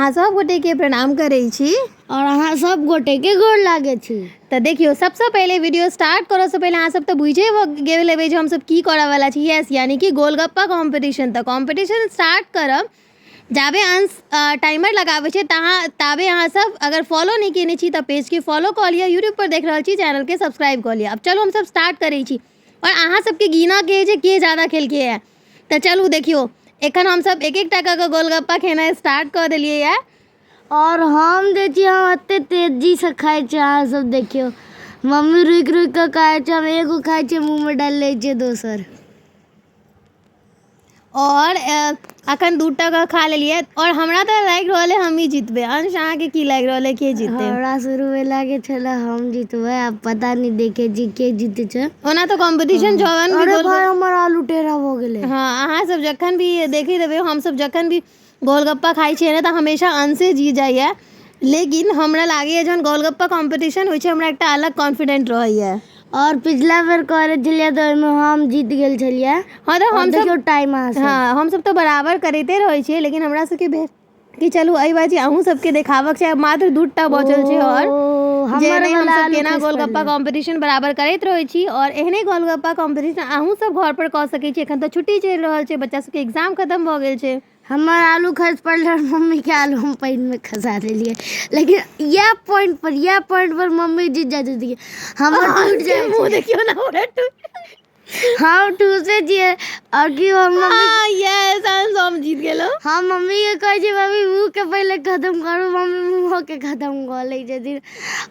अहाँ सब गोटे के प्रणाम करै छी और अहाँ सब गोटे के गोर लागे छी। तो देखियो सबसे पहले वीडियो स्टार्ट करो से पहले अहाँ सब तो बुझे गेल हेबै जे हम सब की करे वाला छी। यस, यानी कि गोलगप्पा कंपटीशन। तो कंपटीशन स्टार्ट करब जाबे अंश टाइमर लगावे छे ताबे अहाँ सब अगर फॉलो नहीं केने छी तो पेज के फॉलो कर लिया, यूट्यूब पर देख रहल छी चैनल के सब्सक्राइब कर लिया। अब चलो हम सब स्टार्ट करै छी और अहाँ सबके गिना के जे के ज़्यादा खेल के है। तो चलू देखियो एखन हम सब एक एक टका के गोलगप्पा खेना स्टार्ट कर दिलिए है और हम देखिए हम अते तेजी से खाए छे। अहाँ सब देखियो मम्मी रुक रुक के खाए छे, हम एगो खाए छे मुंह में डाल ले छे दोसर। और अखन 2 टका खा लेलिए और हमरा तो लाग रहल है हम ही जीतबे। अंश अहाँ के की लाग रहल है के जीतते? हमरा शुरू में लागे छला हम जीतबे, अब पता नहीं देखे जी के जीते छे। ओना तो कंपटीशन जवन भी अरे भाई हमर आलू टेढ़ा हो गेले। हां, अहाँ सब जखन भी देखि देबे हम सब जखन भी गोलगप्पा खाई छे ना तो हमेशा अंश से जीत जाइए। लेकिन हमरा लागे जन गोलगप्पा कंपटीशन होय छे हमरा एकटा अलग कॉन्फिडेंट रहइए। और पिछला बार करे छलिए तो ओमे हम जीत गेल छलिए। हां तो हम सब टाइम आ से हां हम सब तो बराबर करते रहै छे, लेकिन हमरा सबके कि चलू एहि बाजी अहूँ सबके देखावक छै। मात्र 2 टा बचल छै और हमर हम वाला सब केना गोलगप्पा कंपटीशन बराबर करैत रहै छी और एहने गोलगप्पा कंपटीशन अहूँ सब घर पर क सकै छी। एखन तो छुट्टी चल रहल छै, बच्चा सबके एग्जाम खत्म भ गेल छै। हमार आलू खस पड़ल, मम्मी के आलू हम पानी में खसा देलिए, लेकिन यह पॉइंट पर मम्मी जीत जाती थी। हम टूट जाए मुंह देखियो ना पूरा टूट हम टूटे दिए और कि हम मम्मी यस हम जीत गेलो। हम मम्मी के कहे छी मम्मी मुंह के पहले खत्म करू, मम्मी मुंह के खत्म कर ले छथिन।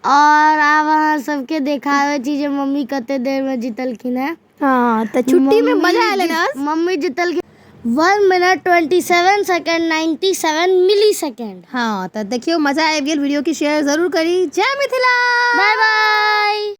और अब अहाँ सबके देखावे छी जे मम्मी कते देर में जीतलखिन है। हां तो छुट्टी में मजा आले ना। मम्मी जीतल 1 मिनट 27 सेकंड 97 मिली सेकंड। हाँ तो देखियो मजा आ गेल। वीडियो की शेयर जरूर करी। जय मिथिला, बाय बाय।